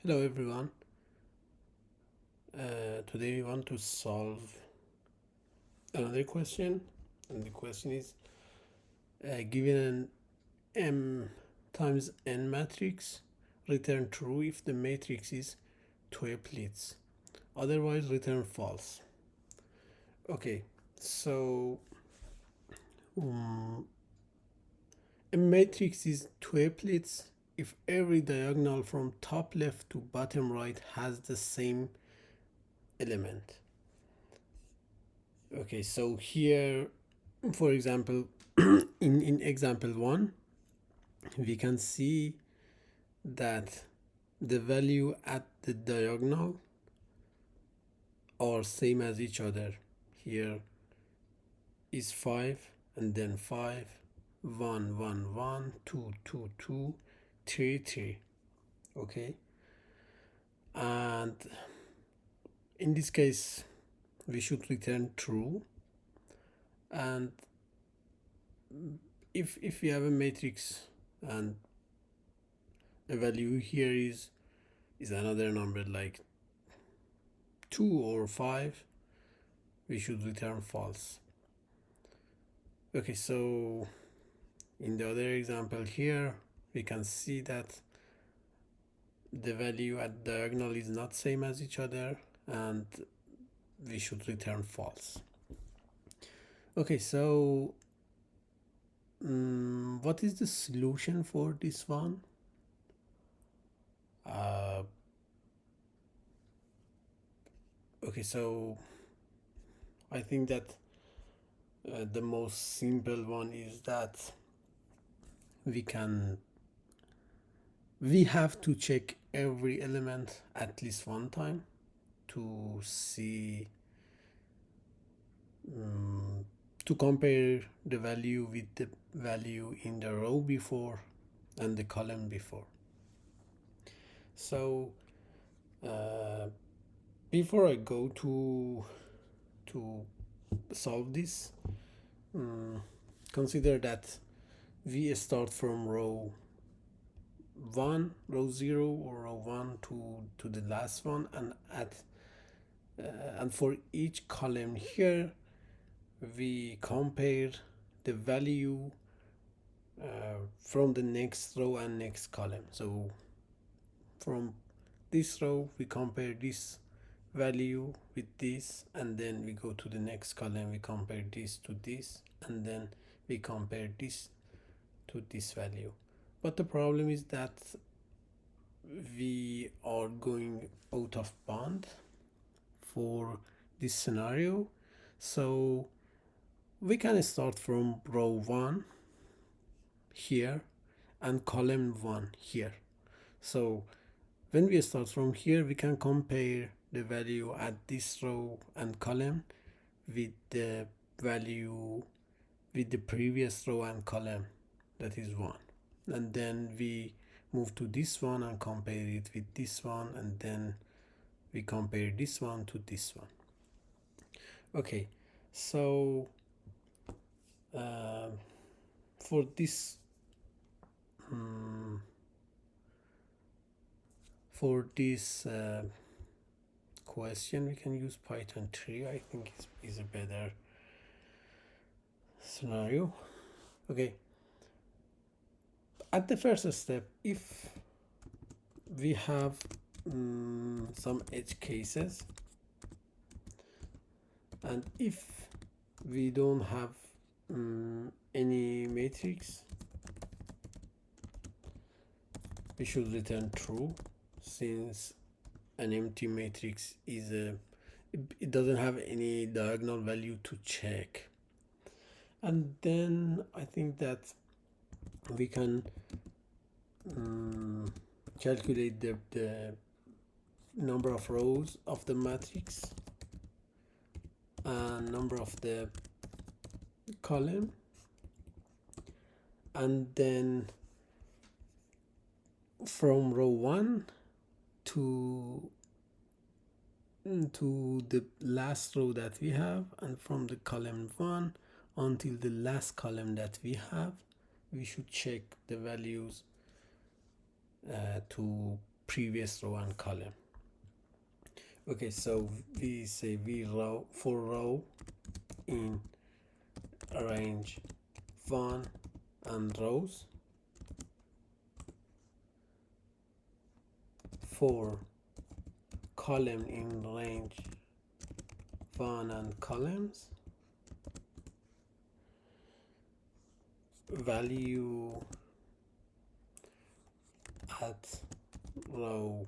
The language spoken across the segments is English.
Hello everyone. Today we want to solve another question, and the question is given an m times n matrix, return true if the matrix is Toeplitz, otherwise return false. Okay, so um, a matrix is Toeplitz if every diagonal from top left to bottom right has the same element. Okay, so here, for example, in example 1, we can see that the value at the diagonal are same as each other. Here is 5, and then 5, 1, 1, 1, 2, 2, 2, 3, 3. Okay, and in this case we should return true. And if we have a matrix and a value here is another number like 2 or 5, we should return false. Okay, so in the other example here we can see that the value at diagonal is not same as each other, and we should return false. Okay, so what is the solution for this one? Okay, so I think that the most simple one is that we have to check every element at least one time to see to compare the value with the value in the row before and the column before. So before I go to solve this, consider that we start from row 1, row 0 or row 1 to the last one, and and for each column here we compare the value from the next row and next column. So from this row we compare this value with this, and then we go to the next column, we compare this to this, and then we compare this to this value. But the problem is that we are going out of bound for this scenario, so we can start from row 1 here and column 1 here. So when we start from here, we can compare the value at this row and column with the value with the previous row and column, that is 1, and then we move to this one and compare it with this one, and then we compare this one to this one. Okay, so for this question we can use Python 3. I think is a better scenario. Okay, at the first step, if we have some edge cases, and if we don't have any matrix, we should return true, since an empty matrix is it doesn't have any diagonal value to check. And then I think that we can calculate the number of rows of the matrix and number of the column, and then from row 1 to the last row that we have, and from the column 1 until the last column that we have, we should check the values to previous row and column. Okay, so we say for row in range 1 and rows, for column in range 1 and columns, value at row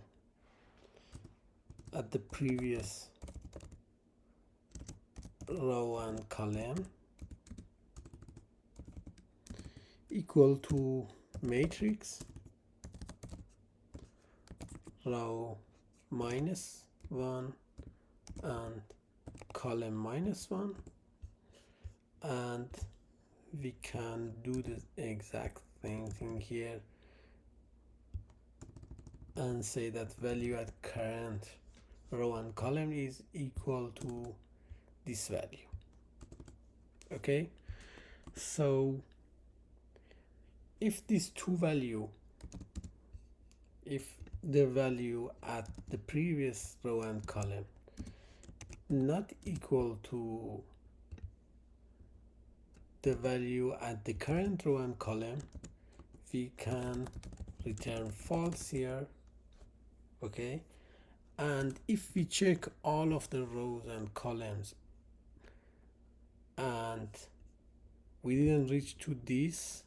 at the previous row and column equal to matrix row -1 and column -1, and we can do the exact same thing here and say that value at current row and column is equal to this value. Okay, so if these two value, if the value at the previous row and column not equal to the value at the current row and column, we can return false here. Okay, and if we check all of the rows and columns and we didn't reach to this,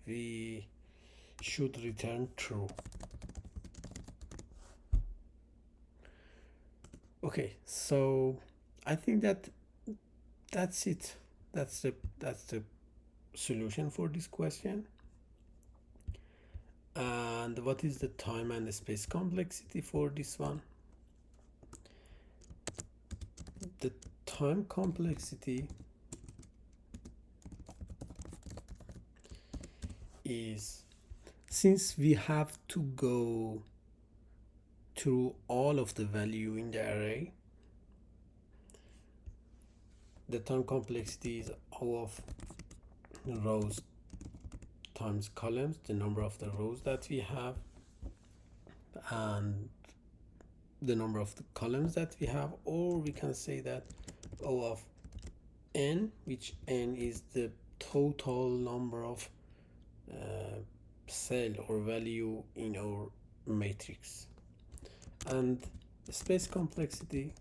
we should return true. Okay, so I think that's it. That's the solution for this question. And what is the time and the space complexity for this one? The time complexity is, since we have to go through all of the value in the array, the time complexity is O of rows times columns, the number of the rows that we have, and the number of the columns that we have, or we can say that O of n, which n is the total number of cell or value in our matrix. And the space complexity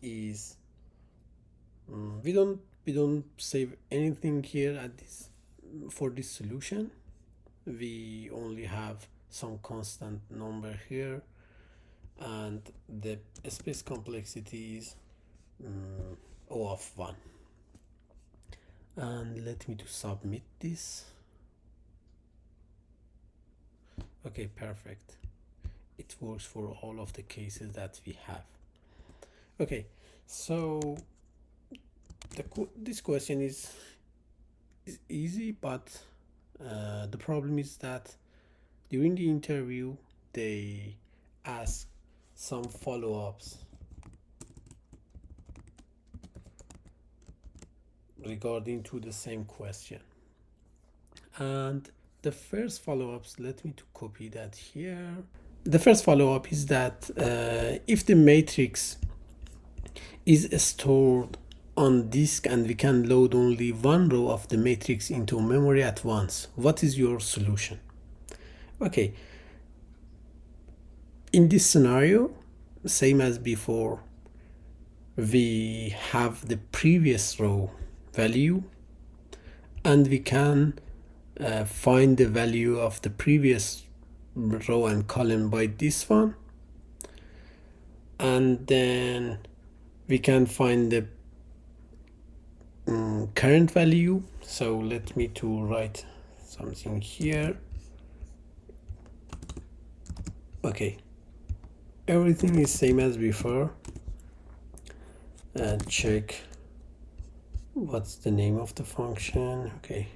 is we don't save anything here at this for this solution. We only have some constant number here, and the space complexity is O of 1. And let me to submit this. Okay, perfect. It works for all of the cases that we have. Okay, so this question is easy, but the problem is that during the interview they ask some follow-ups regarding to the same question, and the first follow-ups, let me to copy that here. The first follow-up is that if the matrix is stored on disk and we can load only one row of the matrix into memory at once, what is your solution? Okay, in this scenario, same as before, we have the previous row value and we can find the value of the previous row and column by this one, and then we can find the current value. So let me to write something here. Okay, everything is same as before, and check what's the name of the function. Okay,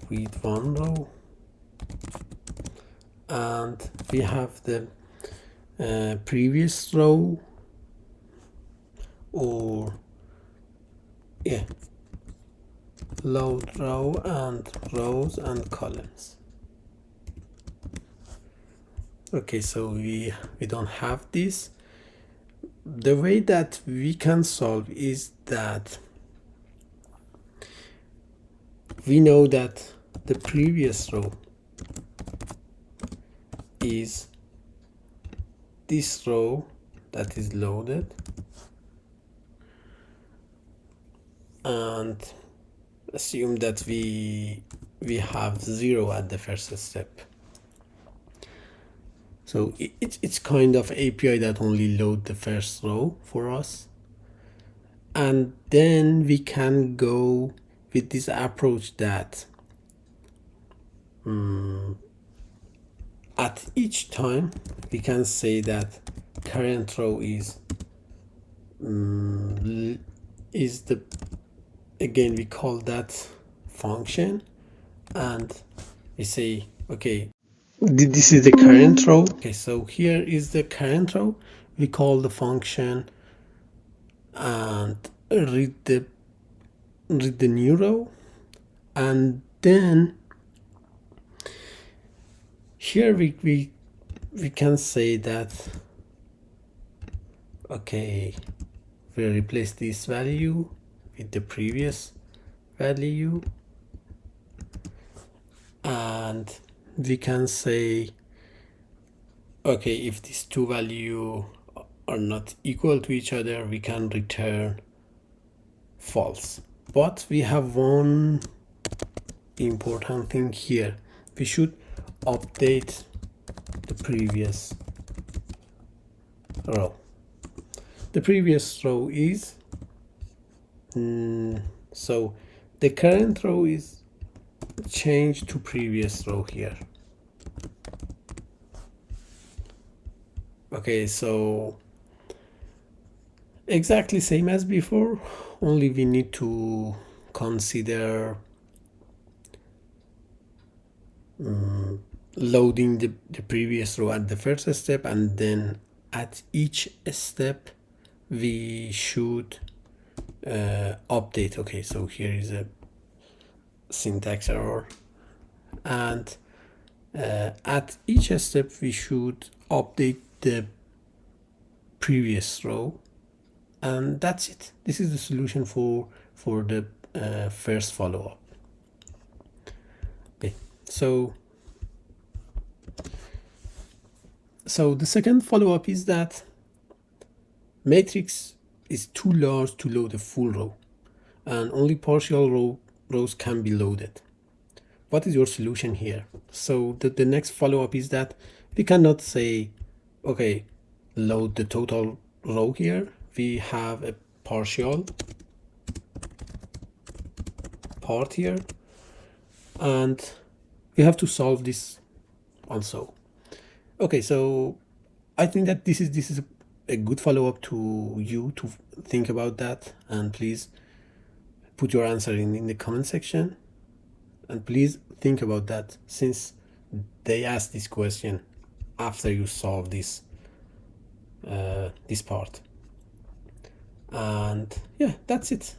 with one row, and we have the previous row, or yeah, load row and rows and columns. Okay, so we don't have this. The way that we can solve is that we know that the previous row is this row that is loaded, and assume that we have 0 at the first step. So it's kind of API that only load the first row for us. And then we can go with this approach that at each time we can say that current row is the, again, we call that function, and we say, okay, this is the current row. Okay, so here is the current row. We call the function and read the new row, and then here we can say that, okay, we replace this value with the previous value, and we can say, okay, if these two values are not equal to each other, we can return false. But we have one important thing here. We should update the previous row. The previous row is so the current row is changed to previous row here. Okay, so exactly same as before, only we need to consider loading the previous row at the first step, and then at each step we should update. Okay, so here is a syntax error, and at each step we should update the previous row, and that's it. This is the solution for the first follow-up. Okay, so the second follow-up is that matrix is too large to load a full row, and only partial rows can be loaded. What is your solution here? So the next follow-up is that we cannot say, okay, load the total row here. We have a partial part here, and we have to solve this also. Okay, so I think that this is a good follow-up to you to think about that, and please put your answer in the comment section, and please think about that, since they asked this question after you solve this this part. And yeah, that's it.